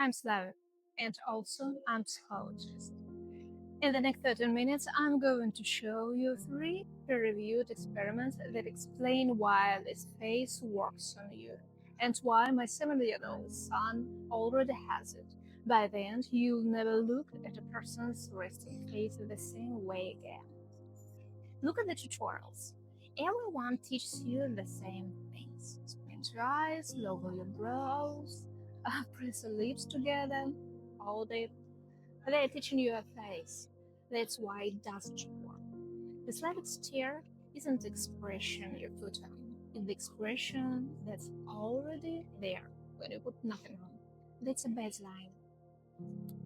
I'm Slavic, and also I'm psychologist. In the next 13 minutes, I'm going to show you 3 peer-reviewed experiments that explain why this face works on you, and why my 7-year-old son already has it. By the end, you'll never look at a person's resting face the same way again. Look at the tutorials. Everyone teaches you the same things. Squint your eyes, lower your brows, press your lips together, hold it. They're teaching you a face. That's why it doesn't work. The Slavic stare isn't the expression you put on. It's the expression that's already there when you put nothing on. That's a baseline.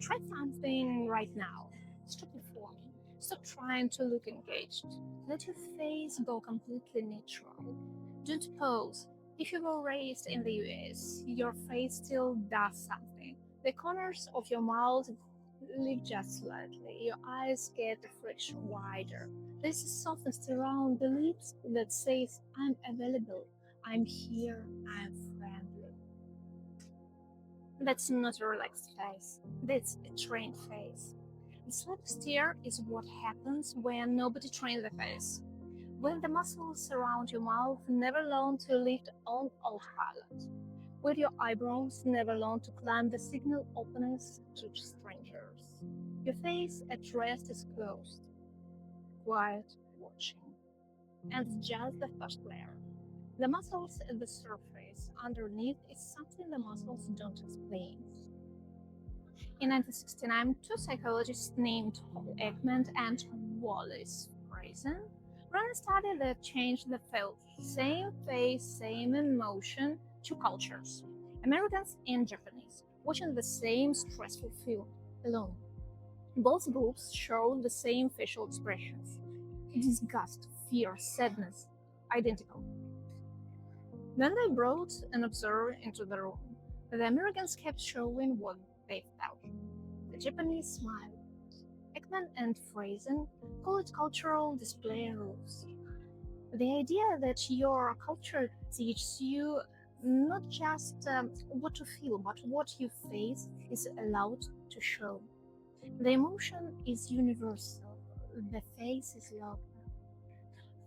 Try something right now. Stop performing. Stop trying to look engaged. Let your face go completely natural. Don't pose. If you were raised in the US, your face still does something. The corners of your mouth lift just slightly. Your eyes get a fraction wider. There's a softness around the lips that says, I'm available, I'm here, I'm friendly. That's not a relaxed face. That's a trained face. The Slavic stare is what happens when nobody trains the face. When the muscles around your mouth never learn to lift on autopilot. When your eyebrows never learn to climb the signal openness to strangers. Your face at rest is closed, quiet, watching. And it's just the first layer. The muscles at the surface underneath is something the muscles don't explain. In 1969, 2 psychologists named Ekman and Friesen ran a study that changed the field. Same face, same emotion, 2 cultures, Americans and Japanese, watching the same stressful film alone. Both groups showed the same facial expressions: disgust, fear, sadness, identical. Then they brought an observer into the room. The Americans kept showing what they felt. The Japanese smiled. Ekman and Friesen call it cultural display rules. The idea that your culture teaches you not just what to feel, but what your face is allowed to show. The emotion is universal. The face is love.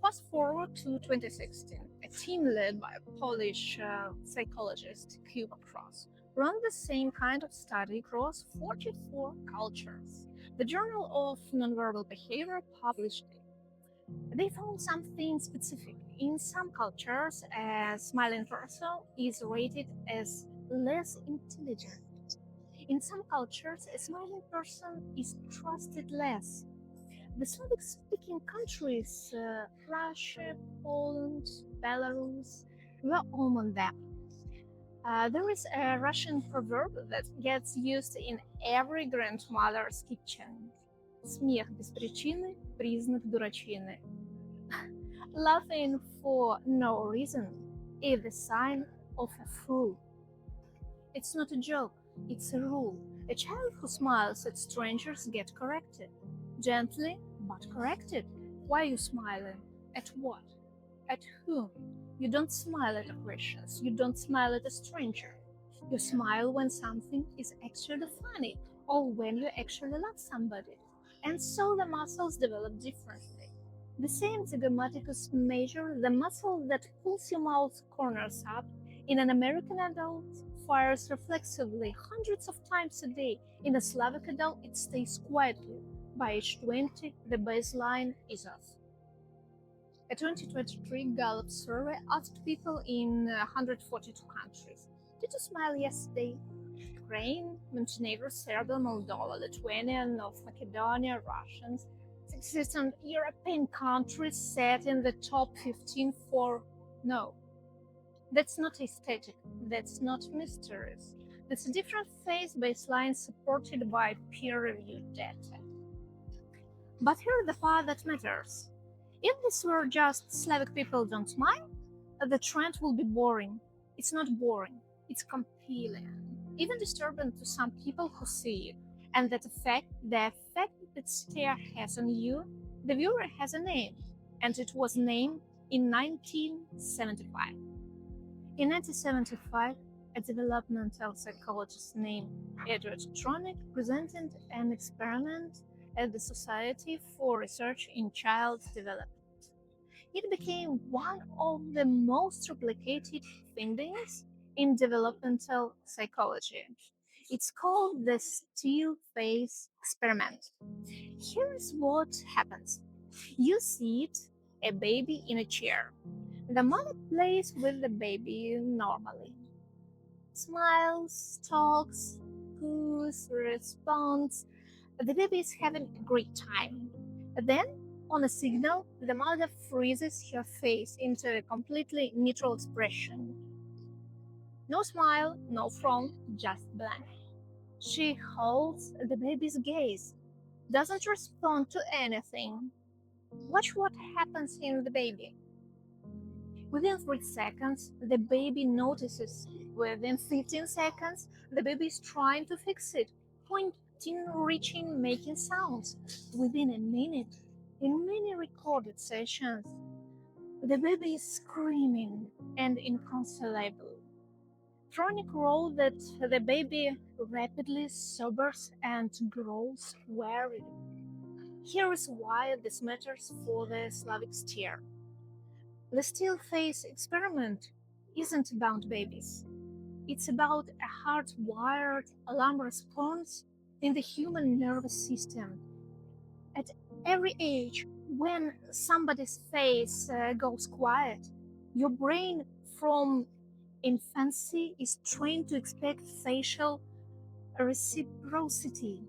Fast forward to 2016, a team led by a Polish psychologist, Krys, ran the same kind of study across 44 cultures. The Journal of Nonverbal Behavior published it. They found something specific. In some cultures, a smiling person is rated as less intelligent. In some cultures, a smiling person is trusted less. The Slavic-speaking countries, Russia, Poland, Belarus, were among them. There is a Russian proverb that gets used in every grandmother's kitchen. Смех без причины – признак дурачины. Laughing for no reason is the sign of a fool. It's not a joke, it's a rule. A child who smiles at strangers gets corrected. Gently, but corrected. Why are you smiling? At what? At whom? You don't smile at questions. You don't smile at a stranger. You smile when something is actually funny or when you actually love somebody. And so the muscles develop differently. The same zygomaticus major, the muscle that pulls your mouth corners up, in an American adult fires reflexively hundreds of times a day. In a Slavic adult, it stays quietly. By age 20, the baseline is off. A 2023 Gallup survey asked people in 142 countries, did you smile yesterday? Ukraine, Montenegro, Serbia, Moldova, Lithuania, North Macedonia, Russians, 67 European countries sat in the top 15 for no. That's not aesthetic, that's not mysterious. That's a different face baseline supported by peer-reviewed data. But here's the part that matters. If this were just Slavic people don't smile, the trend will be boring. It's not boring, it's compelling, even disturbing to some people who see it. And the effect that stare has on you, the viewer has a name, and it was named in 1975. In 1975, A developmental psychologist named Edward Tronick presented an experiment at the Society for Research in Child Development. It became one of the most replicated findings in developmental psychology. It's called the still face experiment. Here's what happens. You sit a baby in a chair. The mother plays with the baby normally. Smiles, talks, coos, responds. The baby is having a great time. Then, on a signal, the mother freezes her face into a completely neutral expression. No smile, no frown, just blank. She holds the baby's gaze, doesn't respond to anything. Watch what happens in the baby. Within 3 seconds, the baby notices. Within 15 seconds, the baby is trying to fix it, pointing, reaching, making sounds. Within a minute, in many recorded sessions, the baby is screaming and inconsolable. Tronick wrote that the baby rapidly sobers and grows worried. Here is why this matters for the Slavic stare. The still face experiment isn't about babies. It's about a hardwired alarm response in the human nervous system. At every age, when somebody's face goes quiet, your brain from infancy is trained to expect facial reciprocity.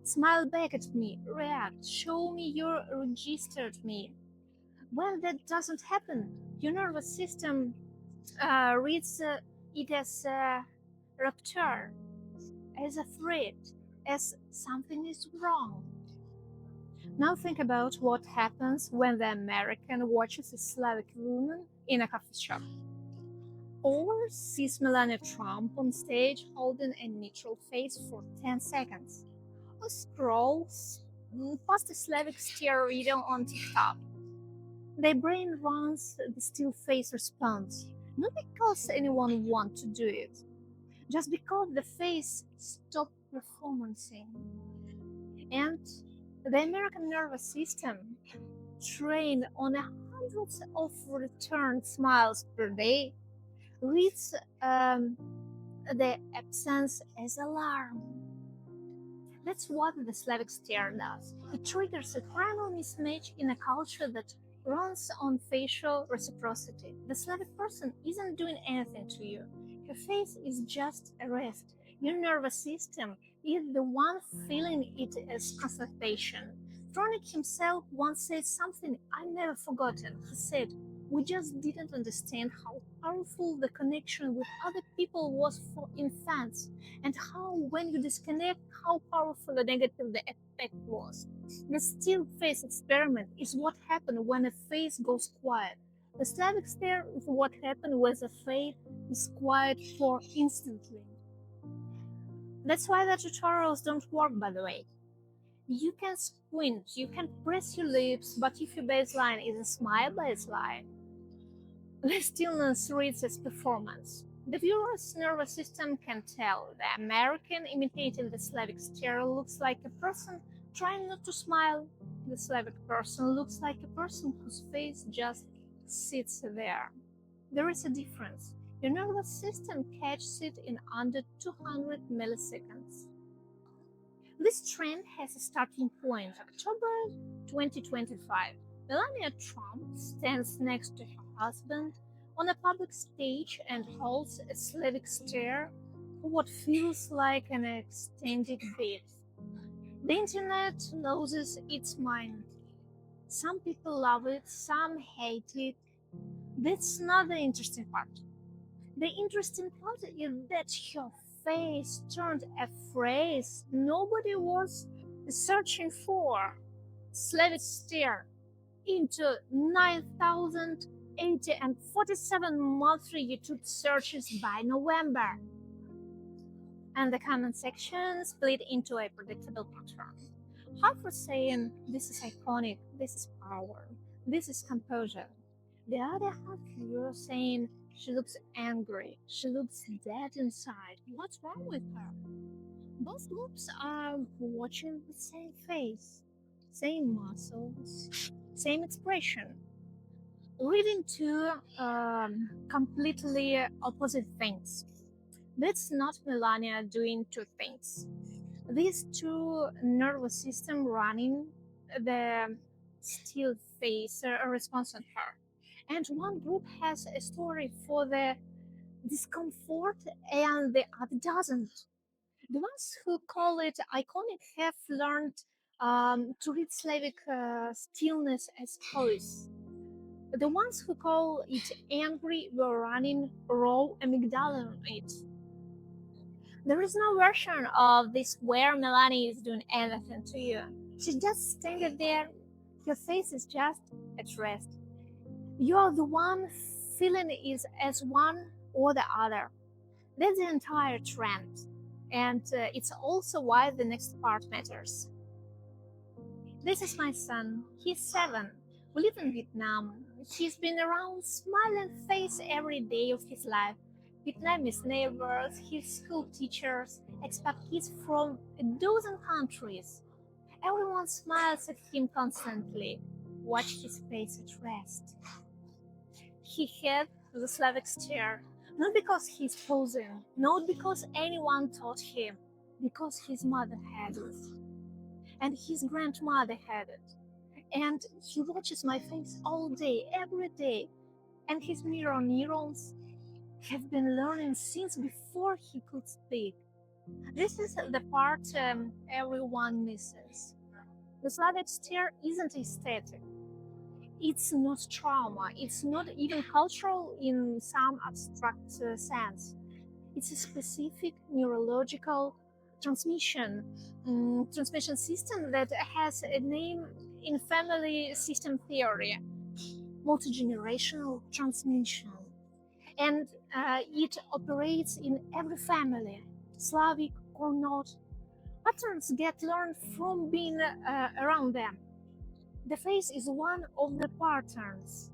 Smile back at me, react, show me you registered me. When that doesn't happen, your nervous system reads it as a rupture, as a threat, as something is wrong. Now think about what happens when the American watches a Slavic woman in a coffee shop, or sees Melania Trump on stage holding a neutral face for 10 seconds, or scrolls past a Slavic stare video on TikTok. Their brain runs the still face response, not because anyone wants to do it, just because the face stopped performing. And the American nervous system, trained on hundreds of returned smiles per day, reads the absence as alarm. That's what the Slavic stare does. It triggers a primal mismatch in a culture that runs on facial reciprocity. The Slavic person isn't doing anything to you. Her face is just a rest. Your nervous system is the one feeling it as constipation. Tronick himself once said something I've never forgotten. He said, "We just didn't understand how powerful the connection with other people was for infants, and how, when you disconnect, how powerful the negative the effect was." The still face experiment is what happened when a face goes quiet. The Slavic stare is what happened when a face is quiet for instantly. That's why the tutorials don't work, by the way. You can squint, you can press your lips, but if your baseline is a smile baseline, the stillness reads as performance. The viewer's nervous system can tell. The American imitating the Slavic stare looks like a person trying not to smile. The Slavic person looks like a person whose face just sits there. There is a difference. Your nervous system catches it in under 200 milliseconds. This trend has a starting point, October 2025. Melania Trump stands next to her husband on a public stage and holds a Slavic stare for what feels like an extended bit. The internet loses its mind. Some people love it, some hate it. That's not the interesting part. The interesting part is that her face turned a phrase nobody was searching for, Slavic stare, into 9,047 monthly YouTube searches by November. And the comment section split into a predictable pattern. Half were saying, "This is iconic, this is power, this is composure." The other half were saying, She looks angry. She looks dead inside. What's wrong with her? Both groups are watching the same face, same muscles, same expression, leading to completely opposite things. That's not Melania doing two things. These two nervous systems running the still face a response on her. And one group has a story for the discomfort and the other doesn't. The ones who call it iconic have learned to read Slavic stillness as choice. The ones who call it angry were running raw amygdala on it. There is no version of this where Melania is doing anything to you. She's just standing there. Your face is just at rest. You're the one feeling is as one or the other. That's the entire trend. And it's also why the next part matters. This is my son. He's 7. We live in Vietnam. He's been around smiling face every day of his life. Vietnamese neighbors, his school teachers, expat kids from a dozen countries. Everyone smiles at him constantly. Watch his face at rest. He had the Slavic stare, not because he's posing, not because anyone taught him, because his mother had it. And his grandmother had it. And he watches my face all day, every day. And his mirror neurons have been learning since before he could speak. This is the part everyone misses. The Slavic stare isn't aesthetic. It's not trauma. It's not even cultural in some abstract sense. It's a specific neurological transmission system that has a name in family system theory: multi-generational transmission. And it operates in every family, Slavic or not. Patterns get learned from being around them. The face is one of the patterns.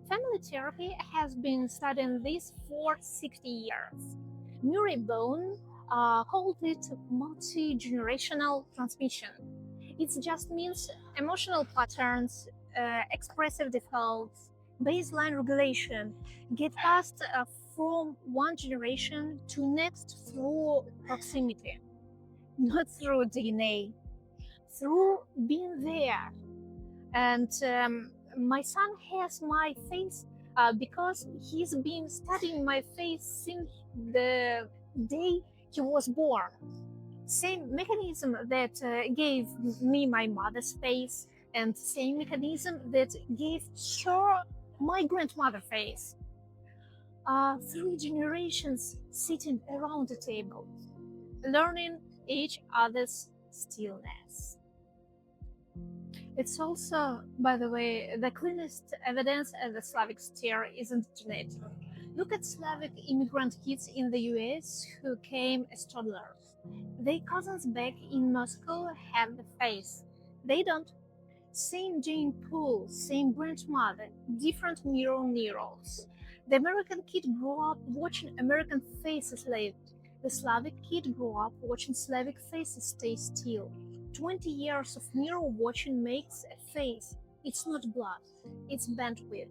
Family therapy has been studying this for 60 years. Murray Bone called it multi-generational transmission. It just means emotional patterns, expressive defaults, baseline regulation get passed from one generation to next through proximity, not through DNA, through being there. And my son has my face because he's been studying my face since the day he was born. Same mechanism that gave me my mother's face, and same mechanism that gave her my grandmother's face. 3 generations sitting around the table, learning each other's stillness. It's also, by the way, the cleanest evidence of the Slavic stare isn't genetic. Look at Slavic immigrant kids in the US who came as toddlers. Their cousins back in Moscow have the face. They don't. Same gene pool, same grandmother, different mirror neurons. The American kid grew up watching American faces lived. The Slavic kid grew up watching Slavic faces stay still. 20 years of mirror watching makes a face. It's not blood, it's bandwidth.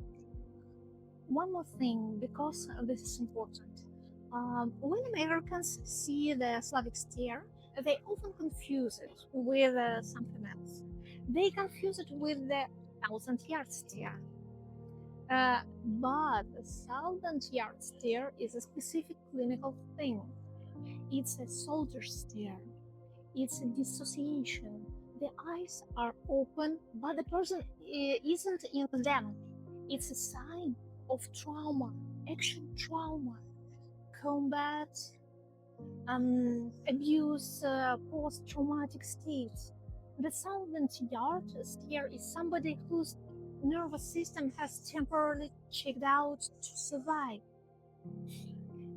One more thing, because this is important. When Americans see the Slavic stare, they often confuse it with something else. They confuse it with the 1,000-yard stare. But the 1,000-yard stare is a specific clinical thing. It's a soldier stare. It's a dissociation. The eyes are open, but the person isn't in them. It's a sign of trauma, actual trauma, combat, abuse, post-traumatic states. The 1,000-yard stare is somebody whose nervous system has temporarily checked out to survive.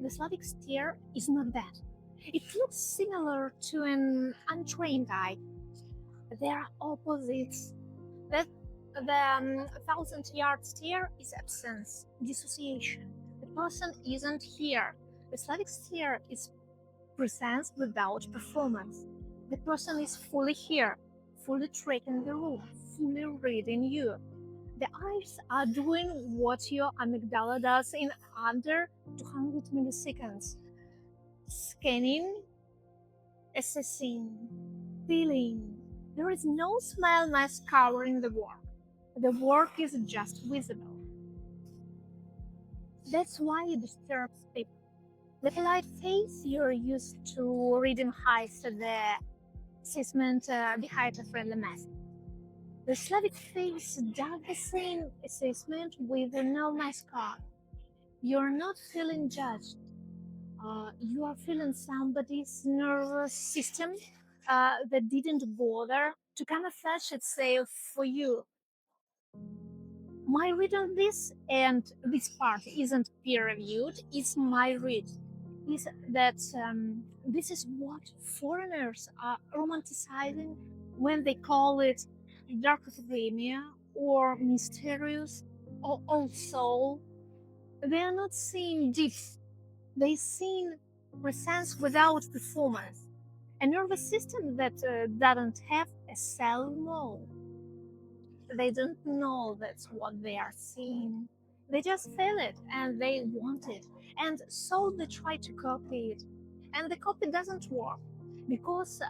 The Slavic stare is not that. It looks similar to an untrained eye. They are opposites. The thousand-yard stare is absence, dissociation. The person isn't here. The Slavic stare is presence without performance. The person is fully here, fully tracking the room, fully reading you. The eyes are doing what your amygdala does in under 200 milliseconds. Scanning, assessing, feeling. There is no smile mask covering the work. The work is just visible. That's why it disturbs people. The polite face you're used to reading hides the assessment behind a friendly mask. The Slavic face does the same assessment with no mask on. You're not feeling judged. You are feeling somebody's nervous system that didn't bother to camouflage itself for you. My read on this, and this part isn't peer-reviewed, it's my read, is that this is what foreigners are romanticizing when they call it dark academia or mysterious or old soul. They are not seeing depth, they seeing presence without performance, a nervous system that doesn't have a cell wall. They don't know that's what they are seeing. They just feel it and they want it. And so they try to copy it. And the copy doesn't work because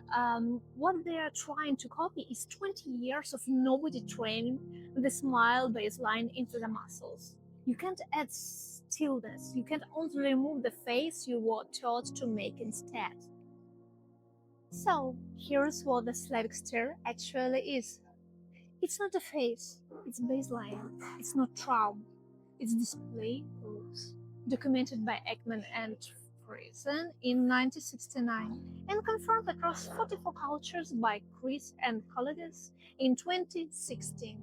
what they are trying to copy is 20 years of nobody training the smile baseline into the muscles. You can't add stillness. You can only remove the face you were taught to make instead. So here's what the Slavic stare actually is. It's not a face, it's baseline, it's not trauma, it's display rules. Documented by Ekman and Friesen in 1969 and confirmed across 44 cultures by Krys and colleagues in 2016.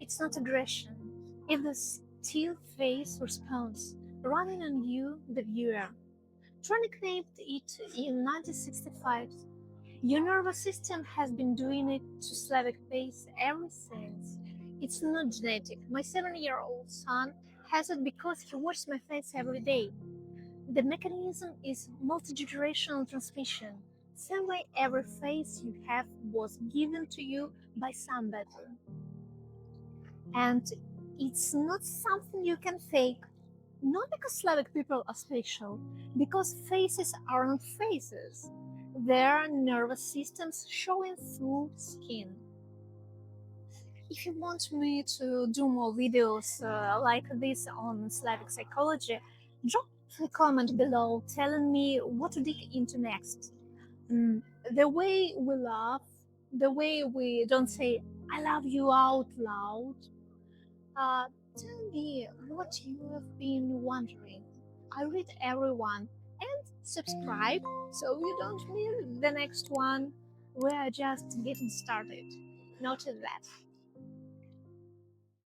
It's not aggression, it's the still face response running on you, the viewer. Tronick named it in 1965. Your nervous system has been doing it to Slavic face ever since. It's not genetic. My 7-year-old son has it because he watches my face every day. The mechanism is multi-generational transmission. Same way every face you have was given to you by somebody. And it's not something you can fake. Not because Slavic people are special, because faces aren't faces. They're nervous systems showing through skin. If you want me to do more videos like this on Slavic psychology, drop a comment below telling me what to dig into next. The way we laugh, the way we don't say "I love you" out loud. Tell me what you have been wondering. I read everyone, and subscribe so you don't miss the next one. We're just getting started. Noted that.